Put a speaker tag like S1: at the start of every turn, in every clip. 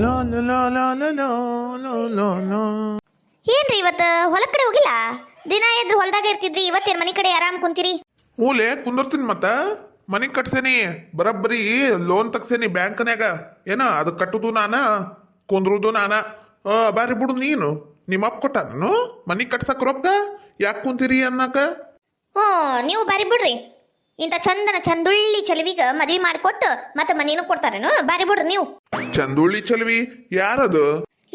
S1: ಲಾ ಲಾ ಲಾ ಲಾ ಲಾ ಲಾ ಲಾ ಲಾ ಲಾ.
S2: ಏನ್ರಿ ಇವತ್ತು ಹೊಲ ಕಡೆ ಹೋಗಿಲ್ಲ? ದಿನ ಎದ್ರು ಹೊಲದಾಗ ಇರ್ತಿದ್ರಿ, ಇವತ್ತೇನ್ ಮನಿ ಕಡೆ ಆರಾಮ್ ಕುಂತೀರಿ?
S1: ಹೂಲೆ ಕುಂದರ್ತೀನಿ ಮತ್ತ ಮನಿ ಕಟ್ಸೇನಿ, ಬರಬ್ಬರಿ ಲೋನ್ ತಗ್ಸೇನಿ ಬ್ಯಾಂಕ್ನ್ಯಾಗ. ಏನ ಅದು ಕಟ್ಟುದು ನಾನ, ಕುಂದ್ರುದು ನಾನ. ಬಾರಿ ಬಿಡು ನೀನು. ನಿಮ್ಮ ಅಪ್ಪ ಕೊಟ್ಟ ನಾನು ಮನಿ ಕಟ್ಸಕ್ ರೊಕ್ಕ, ಯಾಕೆ ಕುಂತೀರಿ ಅನ್ನಕ.
S2: ಹ್ಞೂ, ನೀವು ಬಾರಿ ಬಿಡ್ರಿ. ಇಂಥ ಚಂದನ ಚಂದುಳ್ಳಿ ಚಲವಿಗ ಮದ್ವಿ ಮಾಡಿಕೊಟ್ಟು ಮತ್ತೆ ಮನೇನು ಕೊಡ್ತಾರೇನು? ಬಾರಿ ಬಿಡ್ರಿ ನೀವು.
S1: ಚಂದುಳ್ಳಿ ಚಲ್ವಿ ಯಾರದು?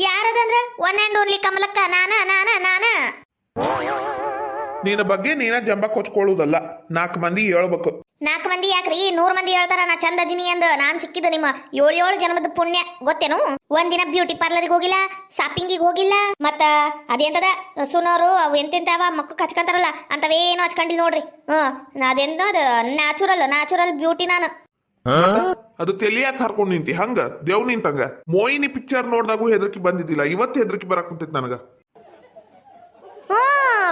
S2: ಯಾರದಂದ್ರ ಒನ್ ಆ್ಯಂಡ್ ಓನ್ಲಿ ಕಮಲಕ್ಕ, ನಾನ ನಾನ ನಾನ.
S1: ನಿನ್ನ ಬಗ್ಗೆ ನೀನ ಜಂಬ ಕೊಚ್ಕೊಳ್ಳುದಲ್ಲ, 4 ಮಂದಿ ಹೇಳ್ಬೇಕು.
S2: 4 ಮಂದಿ ಯಾಕ್ರಿ? 100 ಮಂದಿ ಹೇಳ್ತಾರ ನಾ ಚಂದ ಅದೀನಿ ಅಂದ. ನಾನ್ ಸಿಕ್ಕಿದ್ದು ನಿಮ್ಮ 7 ಜನ್ಮದ ಪುಣ್ಯ, ಗೊತ್ತೇನು? ಒಂದಿನ ಬ್ಯೂಟಿ ಪಾರ್ಲರ್ಗೆ ಹೋಗಿಲ್ಲ, ಶಾಪಿಂಗಿಗೆ ಹೋಗಿಲ್ಲ, ಮತ್ತ ಅದೆಂತದ ಸುನೋರು ಅವು ಎಂತೆಂತವ ಮಕ್ಕ ಹಚ್ಕೊಂತಾರಲ್ಲ ಅಂತವೇನು ಹಚ್ಕೊಂಡಿಲ್ಲ ನೋಡ್ರಿ. ಅದೆಂದ ನ್ಯಾಚುರಲ್ ಬ್ಯೂಟಿ ನಾನು.
S1: ಅದು ತೆಲಿಯಾಕ ಹಾರ್ಕೊಂಡ್ ನಿಂತಿ ಹಂಗ ದೇವ್ ನಿಂತಂಗ. ಮೋಹಿನಿ ಪಿಕ್ಚರ್ ನೋಡ್ದಾಗೂ ಹೆದರ್ಕಿ ಬಂದಿದ್ದಿಲ್ಲ, ಇವತ್ತು ಹೆದರ್ಕಿ ಬರಕ್ ಕುಂತೈತಿ ನನಗ.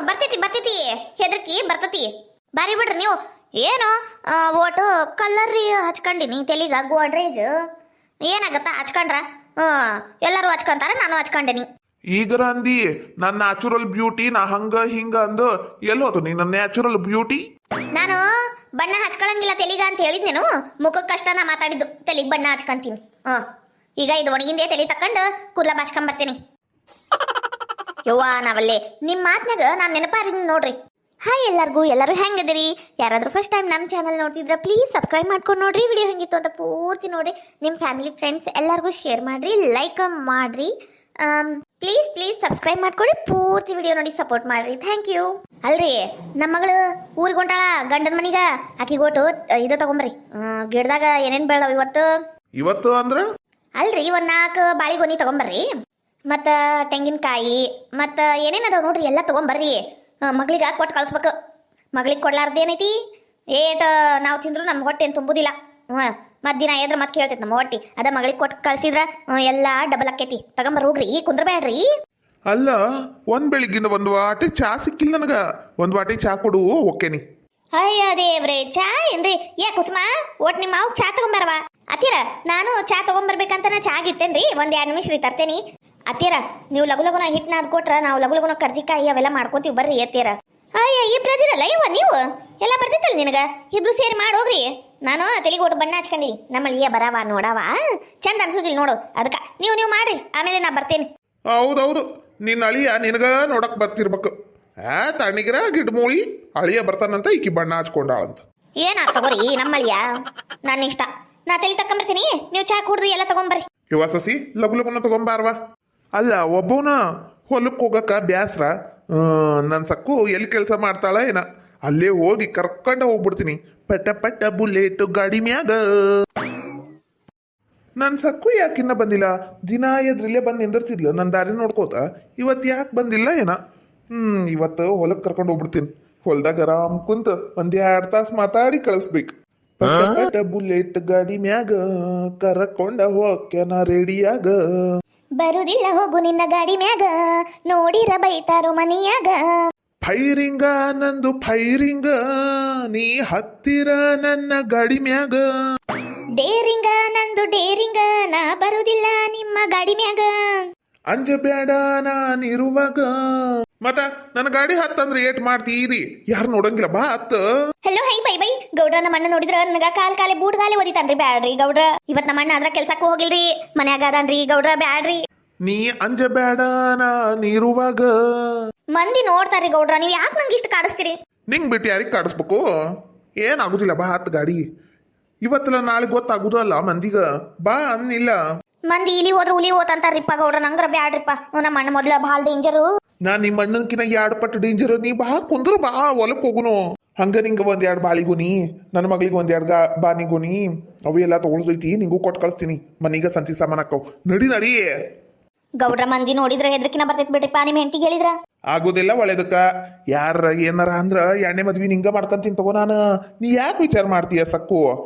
S2: ಬರ್ತೈತಿ ಹೆದರ್ಕಿ ಬರ್ತತಿ. ಬಾರಿ ಬಿಡ್ರಿ ನೀವು. ಏನು ಓಟು ಕಲ್ಲರ್ ಹಚ್ಕೊಂಡಿನಿ ತೆಲಿಗ ಗೋಡ್ರೇಜ್. ಏನಾಗತ್ತ ಹಚ್ಕೊಂಡ್ರ? ಎಲ್ಲರೂ ಹಚ್ಕೊಂತಾರ, ನಾನು ಹಚ್ಕೊಂಡೇನಿ.
S1: ಈಗರ ಅಂದಿ ನನ್ನ ನ್ಯಾಚುರಲ್ ಬ್ಯೂಟಿ, ನಾ ಹಂಗ ಹಿಂಗ ಅಂದು ಎಲ್ಲೋತು ನೀ ನನ್ನ ನ್ಯಾಚುರಲ್ ಬ್ಯೂಟಿ?
S2: ನಾನು ಬಣ್ಣ ಹಚ್ಕೊಳಂಗಿಲ್ಲ ತೆಲಿಗ ಅಂತ ಹೇಳಿದ್ನೇನು? ಮುಖಕ್ಕಷ್ಟ ನಾ ಮಾತಾಡಿದ್ದು, ತೆಲಿಗ್ ಬಣ್ಣ ಹಚ್ಕೊಂತೀನಿ. ಈಗ ಇದು ಒಣಗಿಂದೆ ತೆಲಿ ತಕೊಂಡು ಕೂದಲ ಬಾಚ್ಕೊಂಡ್ ಬರ್ತೀನಿ. ಯವ್ವ ನಾವಲ್ಲೇ ನಿಮ್ಮ ಮಾತ್ನಾಗ ನಾನು ನೆನಪಾರಿದ್ದೀನಿ ನೋಡ್ರಿ. ಹಾಯ್ ಎಲ್ಲರೂ ಹೆಂಗದಿರಿ? ಯಾರಾದ್ರೂ ಫಸ್ಟ್ ಟೈಮ್ ನಮ್ಮ ಚಾನಲ್ ನೋಡ್ತಿದ್ರ ಪ್ಲೀಸ್ ಸಬ್ಸ್ಕ್ರೈಬ್ ಮಾಡ್ಕೊಂಡು ನೋಡ್ರಿ. ವಿಡಿಯೋ ಹೆಂಗಿತ್ತು ಅಂತ ಪೂರ್ತಿ ನೋಡ್ರಿ. ನಿಮ್ಮ ಫ್ಯಾಮಿಲಿ ಫ್ರೆಂಡ್ಸ್ ಎಲ್ಲರಿಗೂ ಶೇರ್ ಮಾಡ್ರಿ, ಲೈಕ್ ಮಾಡ್ರಿ. ಪ್ಲೀಸ್ ಸಬ್ಸ್ಕ್ರೈಬ್ ಮಾಡ್ಕೊಡಿ, ಪೂರ್ತಿ ವಿಡಿಯೋ ನೋಡಿ ಸಪೋರ್ಟ್ ಮಾಡ್ರಿ. Thank you. ಅಲ್ರಿ ನಮ್ಮ ಮಗಳು ಊರಿಗೆ ಹೊಂಟಾಳ ಗಂಡನ ಮನಿಗ. ಆಕಿಗೋಟು ಇದು ತಗೊಂಬ್ರಿ. ಗಿಡದಾಗ ಏನೇನ್ ಬೆಳ್ದಾವ
S1: ಇವತ್ತು ಅಂದ್ರ
S2: ಅಲ್ರಿ, 4 ಬಾಳಿಗೊನಿ ತಗೊಂಬರ್ರಿ. ಮತ್ತು ತೆಂಗಿನಕಾಯಿ ಮತ್ತು ಏನೇನದಾವ ನೋಡ್ರಿ ಎಲ್ಲ ತೊಗೊಂಬರ್ರಿ. ಮಗಳಿಗೆ ಕೊಟ್ಟು ಕಳಿಸ್ಬೇಕು. ಮಗಳಿಗೆ ಕೊಡ್ಲಾರ್ದೇನೈತಿ ಏಟ ನಾವು ತಿಂದ್ರು ನಮ್ಮ ಹೊಟ್ಟೆ ಏನು ತುಂಬುದಿಲ್ಲ. ಮಧ್ಯಾಹ್ನ ಎದ್ರ ಮತ್ತೆ ಕೇಳ್ತೈತೆ ನಮ್ಮ ಹೊಟ್ಟಿ. ಅದ ಮಗಳಿಗೆ ಕೊಟ್ಟು ಕಳ್ಸಿದ್ರ ಎಲ್ಲ ಡಬಲ್ ಆಕೈತಿ. ತಗೊಂಬರ್ ಹೋಗ್ರಿ, ಕುಂದ್ರಬೇಡ್ರಿ.
S1: ಅಲ್ಲ, ಒಂದ್ ಬೆಳಿಗ್ಗಿಂದ ಒಂದು ವಾಟಿ ಚಾ ಸಿಕ್ಕಿಲ್ಲ ನನಗ. ಒಂದ್ ವಾಟಿ ಚಾ ಕೊಡು ಓಕೆನಿ.
S2: ಅಯ್ಯ ದೇವ್ರೆ, ಚಾ ಏನ್ರಿ? ಕುಸುಮ ಒಟ್ ನಿಮ್ಮ ಮಾವು ಚಾ ತಗೊಂಬರ್ವ. ಅತ್ತೀರ ನಾನು ಚಾ ತಗೊಂಬರ್ಬೇಕಂತ ನಾ ಚಾ ಇಟ್ಟೇನ್ರಿ. 1-2 ನಿಮಿಷ ರೀ ತರ್ತೇನಿ. ಅತ್ತೀರ ನೀವು ಲಗುನ ಹಿಟ್ ನಾದ್ ಕೊಟ್ರ ನಾವು ಲಗುನ ಕರ್ಜಿಕಾಯಿ ಅವೆಲ್ಲ ಮಾಡ್ಕೊತೀವಿ, ಬರ್ರಿ ಅತ್ತೀರ. ಅಯ್ಯ ಇಬ್ರು ಅದಿರಲ್ಲ ಇವ ನೀವು ಎಲ್ಲ ಬರ್ತಿತ್ತಲ್ಲ ನಿನಗ. ಇಬ್ರು ಸೇರಿ ಮಾಡೋಗ್ರಿ. ನಾನು ತೆಲಿಗೋಟು ಬಣ್ಣ ಹಚ್ಕೊಂಡಿನಿ. ನಮ್ಮಳಿಯ ಬರವ ನೋಡವ ಚಂದ ಅನ್ಸುದಿಲ್ಲ ನೋಡು, ಅದಕ್ಕ ನೀವು ಮಾಡ್ರಿ, ಆಮೇಲೆ ನಾ ಬರ್ತೇನೆ.
S1: ಹೌದೌದು, ನಿನ್ನ ಅಳಿಯ ನಿನಗ ನೋಡಕ್ ಬರ್ತಿರ್ಬೇಕು. ತಣ್ಣಗಿರ ಗಿಡ್ಮೂಳಿ ಅಳಿಯ ಬರ್ತಾನಂತ ಈಕಿ ಬಣ್ಣ ಹಚ್ಕೊಂಡಾಳಂತ.
S2: ಏನ ತಗೋರಿ ನಮ್ಮಳಿಯ, ನನ್ನ ಇಷ್ಟ. ನಾ ತೆಲಿ ತಕೊಂಬರ್ತೀನಿ, ನೀವು ಚಾ ಕುಡ್ರಿ ಎಲ್ಲ ತಗೊಂಬರ್ರಿ.
S1: ಇವ ಸಸಿ ಲಗುನ ತಗೊಂಬಾರ್ವಾ. ಅಲ್ಲ, ಒಬ್ಬವನ ಹೊಲಕ್ಕೆ ಹೋಗಕ್ಕ ಬ್ಯಾಸ್ರ. ನನ್ನ ಸಕ್ಕು ಎಲ್ಲಿ ಕೆಲಸ ಮಾಡ್ತಾಳ ಏನ, ಅಲ್ಲೇ ಹೋಗಿ ಕರ್ಕೊಂಡ ಹೋಗ್ಬಿಡ್ತೀನಿ. ಪಟ್ಟ ಬುಲೆಟ್ ಗಾಡಿ ಮ್ಯಾಗ. ನನ್ನ ಸಕ್ಕು ಯಾಕಿನ್ನ ಬಂದಿಲ್ಲ? ದಿನ ಎದ್ರಿಲ್ಲೇ ಬಂದು ನಿಂದಿರ್ತಿದ್ಲು ನನ್ನ ದಾರಿ ನೋಡ್ಕೋತ. ಇವತ್ತು ಯಾಕೆ ಬಂದಿಲ್ಲ ಏನ? ಇವತ್ತು ಹೊಲಕ್ಕೆ ಕರ್ಕೊಂಡು ಹೋಗ್ಬಿಡ್ತೀನಿ. ಹೊಲ್ದಾಗ ಆರಾಮ್ ಕುಂತ 1-2 ತಾಸು ಮಾತಾಡಿ ಕಳಿಸ್ಬೇಕು. ಪಟ್ಟ ಬುಲೆಟ್ ಗಾಡಿ ಮ್ಯಾಗ ಕರ್ಕೊಂಡ ಹೋಗ್ಯಾನ ರೆಡಿಯಾಗ.
S2: ಬರುದಿಲ್ಲ ಹೋಗು ನಿನ್ನ ಗಾಡಿ ಮ್ಯಾಗ, ನೋಡಿರ ಬೈತಾರೋ ಮನಿಯಾಗ.
S1: ಫೈರಿಂಗ ನಂದು ಫೈರಿಂಗ, ನೀ ಹತ್ತಿರ ನನ್ನ ಗಾಡಿ ಮ್ಯಾಗ.
S2: ಡೇರಿಂಗ ನಂದು ಡೇರಿಂಗ, ನಾ ಬರುದಿಲ್ಲ ನಿಮ್ಮ ಗಾಡಿ ಮ್ಯಾಗ.
S1: ಅಂಜಬೇಡ ನಾನಿರುವಾಗ. ಮತ್ತ ನನ್ನ ಗಾಡಿ ಹತ್ತಂದ್ರೆ ಏಟ್ ಮಾಡ್ತೀರಿ? ಯಾರು ನೋಡಂಗಿಲ್ಲ, ಬಾ ಹತ್ತ.
S2: ಹಲೋ ಹೈ ಬೈ ಗೌಡ್ರ, ನಮ್ಮ ಅಣ್ಣ ನೋಡಿದ್ರ ನನಗ ಕಾಲೆ ಬೂಟ್ಗಾಲೆ ಓದಿತಾನ್ರಿ. ಬ್ಯಾಡ್ರಿ ಗೌಡ್ರ, ಇವತ್ ನಮ್ಮ ಅಣ್ಣ ಅದ್ರ ಕೆಲ್ಸಕ್ಕೂ ಹೋಗಿಲ್ರಿ, ಮನ್ಯಾಗ ಅದಾನ್ರಿ ಗೌಡ್ರ. ಬ್ಯಾಡ್ರಿ.
S1: ನೀ ಅಂಜಬೇಡ ನಾನಿರುವಾಗ.
S2: ಮಂದಿ ನೋಡ್ತಾರ್ರಿ ಗೌಡ್ರ, ನೀವ್ ಯಾಕೆ ನಂಗೆ ಇಷ್ಟ ಕಾಡಿಸ್ತೀರಿ?
S1: ನಿಂಗ್ ಬಿಟ್ಟು ಯಾರಿಗೆ ಕಾಡಿಸ್ಬೇಕು? ಏನಾಗುದಿಲ್ಲ, ಬಾ ಹತ್ತು ಗಾಡಿ. ಇವತ್ತಲ್ಲ ನಾಳೆ ಗೊತ್ತಾಗುದು ಅಲ್ಲ ಮಂದಿಗ, ಬಾ ಅನ್ನಿಲ್ಲ.
S2: ಮಂದಿ ಇಲಿ ಹೋದ್ರ ಹುಲಿ ಹೋತಂತಾರ್ರಿಪ್ಪ ಗೌಡ್ರ, ನಂಗ್ರ ಬ್ಯಾಡ್ರಿಪ್ಪ. ನಮ್ಮ ಅಣ್ಣ ಮೊದ್ಲ ಭಾಳ ಡೇಂಜರು.
S1: ನಾನ್ ನಿಮ್ಮ ಅಣ್ಣನ್ಕಿನ 2 ಪಟ್ಟು ಡೇಂಜರ್. ನೀ ಬಾ ಕುಂದ್ರು, ಬಾ ಹೊಲಕ್ ಹೋಗುನು. ಹಂಗ ನಿಂಗ 1-2 ಬಾಳಿಗುನಿ, ನನ್ನ ಮಗಳಿಗೆ 1-2 ಬಾನಿಗುನಿ ಅವು ಎಲ್ಲ ತಗೊಳ್ದೈತಿ. ನಿಂಗೂ ಕೊಟ್ಟು ಕಳಿಸ್ತೀನಿ. ಮನೀಗ ಸಂತಿ ಸಾಮಾನ್ ಹಾಕವ್. ನಡಿ.
S2: ಗೌಡ್ರ, ಮಂದಿ ನೋಡಿದ್ರ ಹೆದ್ರಕಿನ ಬರ್ತೈತ್ ಬಿಡ್ರಿಪ್ಪ. ನಿಮ್ ಹೆಂಡತಿಗೆ ಹೇಳಿದ್ರ
S1: ಆಗೋದಿಲ್ಲ ಒಳ್ಳೇದಕ್ಕ. ಯಾರ ಏನಾರ ಅಂದ್ರ 2ನೇ ಮದ್ವಿ ನಿಂಗ ಮಾಡ್ಕಂತೀನಿ ತಗೋ. ನಾನು ನೀ ಯಾಕೆ ವಿಚಾರ ಮಾಡ್ತೀಯ ಸಕ್ಕು?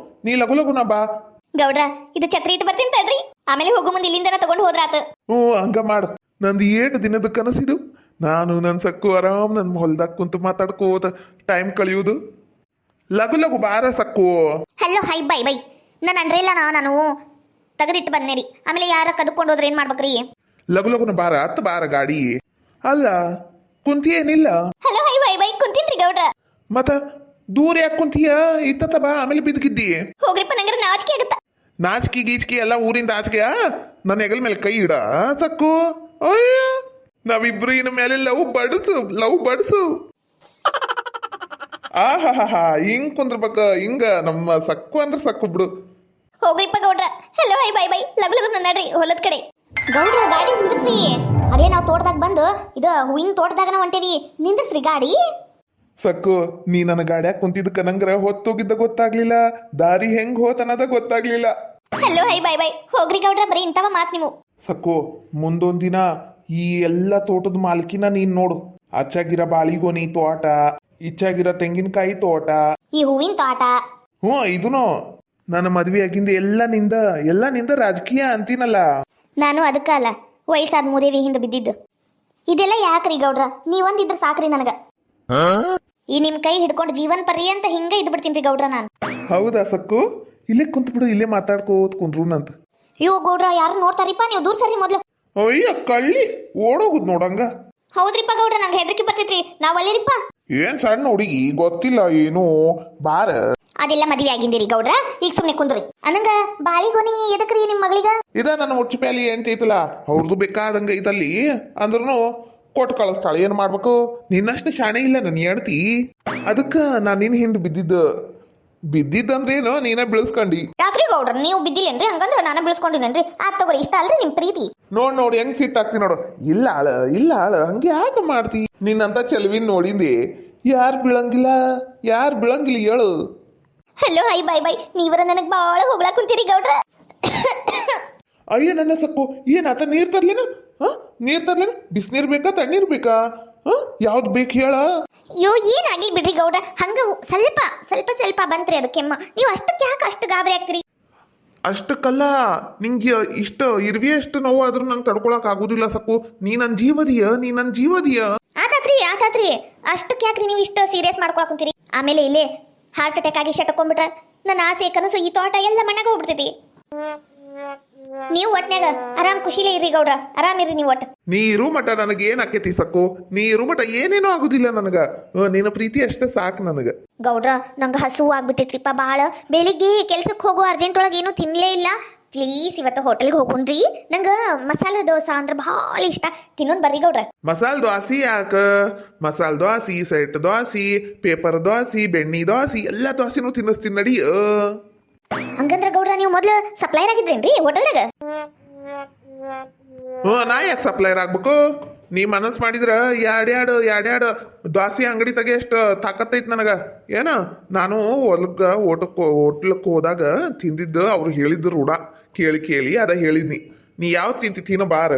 S1: ನೀ ಲಗುನ ಬಾ.
S2: ಗೌಡ್ರ, ಇದು ಛತ್ರಿ ಇಟ್ಟು ಬರ್ತೀನಿ ತಡ್ರಿ, ಆಮೇಲೆ ಹೋಗು ಮುಂದೆ ಇಲ್ಲಿಂದ ತಗೊಂಡು ಹೋದ್ರಾತ.
S1: ಹಂಗ ಮಾಡು. ನಂದು 8 ದಿನದ ಕನಸಿದು. ನಾನು ನನ್ನ ಸಕ್ಕು ಆರಾಮ್ ನನ್ನ ಹೊಲ್ದಾಗ ಕುಂತು ಮಾತಾಡ್ಕೋತ ಟೈಮ್ ಕಳಿಯುವುದು. ಲಗು ಬಾರ ಸಕ್ಕು.
S2: ಹಲೋ ಹೈ ಬೈ ನಾನು ಅನ್ರಿಲ್ಲ. ನಾನು ತೆಗೆದಿಟ್ಟು ಬಂದೇರಿ. ಆಮೇಲೆ ಯಾರ ಕದ್ಕೊಂಡು ಹೋದ್ರೆ ಏನ್ ಮಾಡ್ಬೇಕ್ರಿ?
S1: ಲಗು ಲಗುನ ಬಾರ ಹತ್ತು ಬಾರ ಗಾಡಿ. ಅಲ್ಲ ಕುಂತಿಯೇನಿಲ್ಲ?
S2: ಹಲೋ ಹೈ ಬೈ ಬೈ ಕುಂತೀನ್ರಿ ಗೌಡ್ರ.
S1: ಮತ್ತ ದೂರ ಯಾಕೆ ಕುಂತೀಯ? ಇತ್ತ ಬಾ, ಆಮೇಲೆ ಬಿದ್ದಿದ್ದಿ.
S2: ಹೋಗ್ರಿಪ್ಪ, ನಂಗ್ರ ನಾಚಿಕೆ ಆಗುತ್ತ.
S1: ನಾಚಿಕೆ ಗೀಚಿಕೆ ಎಲ್ಲ ಊರಿಂದ ಆಚಿಕೆಯ ನನ್ನ ಹೆಗಲ ಮೇಲೆ ಕೈ ಇಡ ಸಕ್ಕು. ಅಯ್ಯ ನಾವಿಬ್ರು ಇನ್ನ ಮೇಲೆ ಲವ್ ಬಡ್ಸು. ಆಹಾ ಹಿಂಗ್ ಕುಂದ್ರಬೇಕ, ಹಿಂಗ ನಮ್ಮ ಸಕ್ಕು ಅಂದ್ರೆ ಸಕ್ಕು ಬಿಡು.
S2: ಹೋಗ್ರಿಪ್ಪ ಗೌಡ್ರ. ಹಲೋ ಹೈ ಬೈ ಬೈ ಲಗು ಲಗು ನಡ್ರಿ ಹೊಲದ ಕಡೆ. ಗೌಡ್ರ ಗಾಡಿ ನಿಂದಿಸ್ರಿ. ಅದೇ ನಾವು ತೋಟದಾಗ ಬಂದು ಇದು ಹೂವಿನ ತೋಟದಾಗ ಹೊಂಟೇವಿ, ನಿಂದಿಸ್ರಿ ಗಾಡಿ.
S1: ಸಕ್ಕು, ನೀ ನನ್ನ ಗಾಡ್ಯಾಗ ಕುಂತಿದ್ದಕ್ಕ ನಂಗ್ರ ಹೊತ್ತೋಗಿದ್ದ ಗೊತ್ತಾಗ್ಲಿಲ್ಲ, ದಾರಿ ಹೆಂಗ್ ಹೋತ್ ಅನ್ನೋದ ಗೊತ್ತಾಗ್ಲಿಲ್ಲ.
S2: ಹಲೋ ಹೈ ಬೈ ಬೈ ಹೋಗ್ರಿ ಗೌಡ್ರ, ಬರೀ ಇಂತವ ಮಾತ್ ನೀವು.
S1: ಸಕ್ಕು, ಮುಂದೊಂದ್ ದಿನ ಈ ಎಲ್ಲ ತೋಟದ ಮಾಲಕಿನ ನೀನ್ ನೋಡು. ಅಚ್ಚಾಗಿರ ಬಾಳಿಗೋನಿ ತೋಟ, ಇಚ್ಚಾಗಿರ ತೆಂಗಿನಕಾಯಿ ತೋಟ,
S2: ಈ ಹೂವಿನ ತೋಟ.
S1: ಇದೂನು ನನ್ನ ಮದ್ವೆ ಆಗಿಂದ ಎಲ್ಲ ನಿಂದ ರಾಜಕೀಯ ಅಂತೀನಲ್ಲ.
S2: ನಾನು ಅದಕ್ಕ ಅಲ್ಲ ವಯಸ್ಸಾದ ಮೂದೇವಿ ಹಿಂದೆ ಬಿದ್ದಿದ್ದು. ಇದೆಲ್ಲ ಯಾಕ್ರಿ ಗೌಡ್ರ? ನೀವೊಂದಿದ್ರ ಸಾಕ್ರಿ ನನಗ. ಈ ನಿಮ್ ಕೈ ಹಿಡ್ಕೊಂಡು ಜೀವನ್ ಪರ್ಯಂತ ಹಿಂಗ ಇದ್ ಬಿಡ್ತೀನಿ ಗೌಡ್ರ ನಾನು.
S1: ಹೌದಾ ಸಕ್ಕು? ಇಲ್ಲೇ ಕುಂತ್ ಬಿಡು, ಇಲ್ಲೇ ಮಾತಾಡ್ಕೋತ ಕುಂದ್ರುನಂತ.
S2: ಅಯ್ಯೋ ಗೌಡ್ರ, ಯಾರು ನೋಡ್ತಾರಿಪ್ಪ, ನೀವು ದೂರ ಸರಿ ಮೊದ್ಲು.
S1: ಅಯ್ಯ ಕಳ್ಳಿ ಓಡೋಗುದ್ ನೋಡಂಗ.
S2: ಹೌದ್ರಿಪ್ಪ ಗೌಡ್ರ, ನಂಗೆ ಹೆದರಿಕೆ ಬರ್ತೈತ್ರಿ. ನಾವ್ ಅಲ್ಲಿರಿಪ್ಪ.
S1: ಏನ್ ಸಣ್ಣ ಹುಡುಗಿ ಗೊತ್ತಿಲ್ಲ ಏನು, ಬಾರ.
S2: ಅದೆಲ್ಲ ಮದುವೆ ಆಗಿಂದಿರಿ ಗೌಡ್ರ, ಈಗ ಸುಮ್ನೆ ಕುಂದ್ರಿ. ಅನ್ನಂಗ ಬಾಳಿಗೊನಿ ಎದಕ್ರಿ ನಿಮ್ ಮಗಳಿಗ?
S1: ಇದ ನನ್ನ ಮುಚ್ಚಿ ಪ್ಯಾಲಿ ಎಂತೈತಲ್ಲ, ಅವ್ರದ್ದು ಬೇಕಾದಂಗ ಐತಲ್ಲಿ ಅಂದ್ರೂ ಕೊಟ್ಟು ಕಳಿಸ್ತಾಳೆ. ಏನ್ ಮಾಡ್ಬೇಕು? ನಿನ್ನಷ್ಟು ಶಾಣೆ ಇಲ್ಲ ನನ್ನ ಹೆಂಡ್ತಿ. ಅದಕ್ಕ ನಾನ್ ನಿನ್ ಹಿಂದ್ ಬಿದ್ದಿದ್ದಂದ್ರೇನು ನೀನ ಬೀಳಿಸ್ಕೊಂಡಿ.
S2: ಯಾಕ್ರಿ ಗೌಡ್ರ ನೀವು ಬಿದ್ದಿಲ್ಲೇನ್ರಿ? ಹಂಗಂದ್ರ ನಾನ ಬೀಳ್ಸ್ಕೊಂಡಿನೇನ್ರಿ? ಆತ್ ತಗೋರಿ, ಇಷ್ಟ ಅಲ್ರಿ ನಿಮ್ ಪ್ರೀತಿ.
S1: ನೋಡಿ ಹೆಂಗ್ ಸಿಟ್ಟಾಗ್ತಿ ನೋಡು. ಇಲ್ಲ ಆಳ ಹಂಗೆ ಯಾಕೆ ಮಾಡ್ತಿ? ನಿನ್ನಂತ ಚೆಲುವಿನ ನೋಡಿಂದಿ ಯಾರು ಬೀಳಂಗಿಲ್ಲ ಹೇಳು.
S2: ಹಲೋ ಹೈ ಬೈ ಬೈ ನೀವರ ನನಗ್ ಬಾಳ ಹೋಗ್ಲಾಕ್ ಕುಂತೀರಿ ಗೌಡ್ರ.
S1: ಅಯ್ಯ ನನ್ನ ಸಕ್ಕು, ಏನಾತ? ನೀರ್ ತರ್ಲೇನು? ಬಿಸಿನೀರ್ ಬೇಕಾ ತಣ್ಣೀರ್ ಬೇಕಾ? ಯಾವ್ದು ಬೇಕು ಹೇಳ?
S2: ಅಯ್ಯೋ ಏನಾಗಿ ಬಿಡ್ರಿ ಗೌಡ್ರ, ಹಂಗ ಸ್ವಲ್ಪ ಬಂತ್ರಿ ಅದು ಕೆಮ್ಮ. ನೀವು ಅಷ್ಟಕ್ಕೆ ಯಾಕೆ ಅಷ್ಟು ಗಾಬರಿ ಆಗ್ತೀರಿ?
S1: ಅಷ್ಟಕ್ಕಲ್ಲ, ನಿಂಗೆ ಇಷ್ಟ ಇರ್ವಿ ಅಷ್ಟು ನೋವು ಆದ್ರೂ ನಂಗೆ ತಡ್ಕೊಳಕ್ ಆಗುದಿಲ್ಲ ಸಕ್ಕು. ನೀ ನನ್ ಜೀವದಿಯ.
S2: ಆತಾತ್ರಿ ಅಷ್ಟಕ್ಕೆ ಯಾಕ್ರಿ ನೀವು ಇಷ್ಟ ಸೀರಿಯಸ್ ಮಾಡ್ಕೊಳಕ್ ಕುಂತೀರಿ? ಆಮೇಲೆ ಇಲ್ಲೇ ಹಾರ್ಟ್ ಅಟ್ಯಾಕ್ ಆಗಿ ಶಟಕೊಂಡ್ಬಿಟ್ರ ನನ್ನ ಆಸೆ ಕನಸು ಈ ತೋಟ ಎಲ್ಲ ಮಣ್ಣಾಗ ಹೋಗ್ಬಿಡ್ತೈತಿ. ನೀವು ಒಟ್ನ್ಯಾಗ ಆರಾಮ್ ಖುಷಿಲೇ ಇರ್ರಿ ಗೌಡ್ರ, ಆರಾಮಿರ್ರಿ ನೀವು ಒಟ್ಟು.
S1: ನೀರು ಮಠ ನನಗೆ ಏನ್ ಆಕೇತಿ ಸಕ್ಕು? ನೀರು ಮಠ ಏನೇನೋ ಆಗುದಿಲ್ಲ ನನಗ. ನಿನ್ನ ಪ್ರೀತಿ ಅಷ್ಟೇ ಸಾಕು ನನಗ.
S2: ಗೌಡ್ರ ನಂಗೆ ಹಸು ಆಗ್ಬಿಟ್ಟೈತ್ರಿಪ್ಪ ಬಾಳ. ಬೆಳಿಗ್ಗೆ ಕೆಲ್ಸಕ್ಕೆ ಹೋಗೋ ಅರ್ಜೆಂಟ್ ಒಳಗೆ ಏನೂ ತಿನ್ಲೇ ಇಲ್ಲ. ಪ್ಲೀಸ್ ಇವತ್ತು ಹೋಟೆಲ್ಗೆ ಹೋಗುಣ್ರಿ. ನಂಗೆ ಮಸಾಲೆ ದೋಸೆ ಅಂದ್ರೆ ಭಾಳ ಇಷ್ಟ. ತಿನ್ನೋನ್ ಬರ್ರಿ ಗೌಡ್ರ.
S1: ಮಸಾಲೆ ದೋಸೆ ಯಾಕ? ಮಸಾಲೆ ದೋಸೆ, ಸೆಟ್ ದೋಸೆ, ಪೇಪರ್ ದೋಸೆ, ಬೆಣ್ಣಿ ದೋಸೆ ಎಲ್ಲ ದೋಸೆನೂ ತಿನ್ನಿಸ್ತೀನಿ ನಡಿ.
S2: ಹಂಗಂದ್ರ ಗೌಡ್ರ ನೀವು ಮೊದ್ಲು ಸಪ್ಲೈರ್ ಆಗಿದ್ರೇನ್ರಿ ಹೋಟೆಲ್ದಾಗ?
S1: ನಾ ಯಾಕೆ ಸಪ್ಲೈರ್ ಆಗ್ಬೇಕು? ನೀ ಮನಸ್ ಮಾಡಿದ್ರ ಎರಡ್ಯಾಡು ದೋಸೆ ಅಂಗಡಿ ತೆಗೆ ಎಷ್ಟು ತಾಕತ್ತೈತಿ ನನಗ. ಏನ ನಾನು ಹೋಟ್ಲಕ್ಕೆ ಹೋದಾಗ ತಿಂದಿದ್ದು ಅವ್ರು ಹೇಳಿದ್ರು ರೂಢ ಕೇಳಿ ಅದ ಹೇಳಿದ್ನಿ. ನೀ ಯಾವ ತಿಂತಿನ ಬಾರ.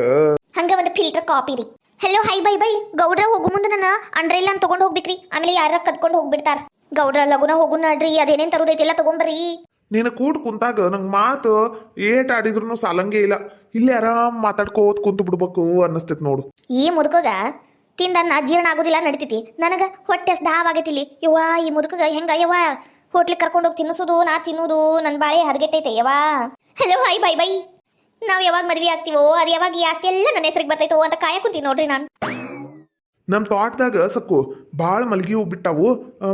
S2: ಹಂಗ ಒಂದು ಫಿಲ್ಟರ್ ಕಾಪಿ ರೀ. ಹಲೋ ಹೈ ಬೈ ಬೈ ಗೌಡ್ರ, ಹೋಗು ಮುಂದೆ ನನ್ನ ಅಂಡ್ರೆಲ್ಲ ಅಂತ ತಗೊಂಡ್ ಹೋಗ್ಬೇಕ್ರಿ. ಆಮೇಲೆ ಯಾರ ಕದ್ಕೊಂಡು ಹೋಗ್ಬಿಡ್ತಾರ. ಗೌಡ್ರ ಲಗುನ ಹೋಗು ನಡ್ರಿ, ಅದೇನೇನ್ ತರೋದೈತಿ ಎಲ್ಲ ತಗೊಂಬರ್ರಿ.
S1: ನೀನು ಕೂಡ್ ಕುಂತಾಗ ನಂಗೆ ಮಾತು ಏಟ್ ಆಡಿದ್ರು ಸಾಲಂಗೆ ಇಲ್ಲ. ಇಲ್ಲಿ ಆರಾಮ್ ಮಾತಾಡ್ಕೋತ ಕುಂತು ಬಿಡ್ಬೇಕು ಅನ್ನಿಸ್ತೈತಿ ನೋಡು.
S2: ಈ ಮುದುಕಗ ತಿಂದನ್ನ ಜೀರ್ಣ ಆಗೋದಿಲ್ಲ ನಡಿತೈತಿ. ನನಗ ಹೊಟ್ಟೆ ದಾವಾಗೈತಿಲಿ. ಯವ್ವ ಈ ಮುದುಕಗ ಹೆಂಗ ಯವ್ವ ಹೋಟ್ಲಿಗೆ ಕರ್ಕೊಂಡೋಗಿ ತಿನ್ನಿಸೋದು, ನಾ ತಿನ್ನೋದು, ನನ್ನ ಬಾಳೆ ಹದಗೆಟ್ಟೈತೆ ಯವ್ವ. Hello hi bye by. ನಾವು ಯಾವಾಗ ಮದ್ವೆ ಆಗ್ತೀವೋ ಅದು ಯಾವಾಗ ಈ ಆಸ್ತಿ ಎಲ್ಲ ನನ್ನ ಹೆಸರಿಗೆ ಬರ್ತೈತೋ ಅಂತ ಕಾಯ ಕುಂತೀನಿ ನೋಡ್ರಿ ನಾನು.
S1: ನಮ್ಮ ತೋಟದಾಗ ಸಕ್ಕು ಭಾಳ ಮಲ್ಗಿ ಹೂ ಬಿಟ್ಟಾವು.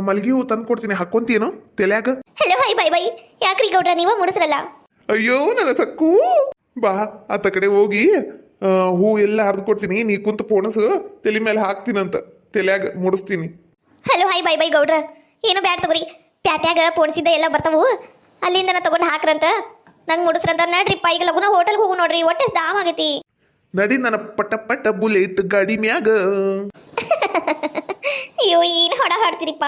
S1: ಮಲ್ಗಿ ಹೂ ತಂದು ಕೊಡ್ತೀನಿ, ಹಾಕೊಂತೀನೋ ತೆಲ್ಯಾಗ.
S2: Hello hi bye bye. ಯಾಕ್ರಿ ಗೌಡ್ರ ನೀವು ಮುಡಿಸ್ರಲ್ಲ?
S1: ಅಯ್ಯೋ ನನ್ನ ಸಕ್ಕು, ಬಾ ಆತ ಕಡೆ ಹೋಗಿ ಹೂ ಎಲ್ಲ ಹರಿದು ಕೊಡ್ತೀನಿ. ನೀ ಕುಂತ ಪೋಣಸು ತಲೆ ಮೇಲೆ ಹಾಕ್ತೀನಂತ, ತೆಲ್ಯಾಗ ಮುಡಿಸ್ತೀನಿ.
S2: ಹಲೋ ಹಾಯ್ ಬೈ ಬೈ ಗೌಡ್ರ, ಏನು ಬ್ಯಾಡ ತಗೋರಿ. ಪ್ಯಾಟ್ಯಾಗ ಪೋಣಿಸಿದ್ದ ಎಲ್ಲ ಬರ್ತಾವು, ಅಲ್ಲಿಂದ ತಗೊಂಡು ಹಾಕ್ರಂತ, ನಂಗೆ ಮುಡಿಸ್ರಂತ. ನಡ್ರಿಪ್ಪ ಈಗ ಲಗುನ ಹೋಟೆಲ್ಗೆ ಹೋಗು ನೋಡ್ರಿ, ಹೊಟ್ಟೆ ದಾಮ್ ಆಗೈತಿ.
S1: ನಡಿ ನನ್ನ ಪಟ್ಟ ಬುಲೆಟ್ ಗಾಡಿ ಮ್ಯಾಗ.
S2: ಅಯ್ಯೋ ಏನು ಹಾಡ ಹಾಡ್ತೀರಿಪ್ಪ.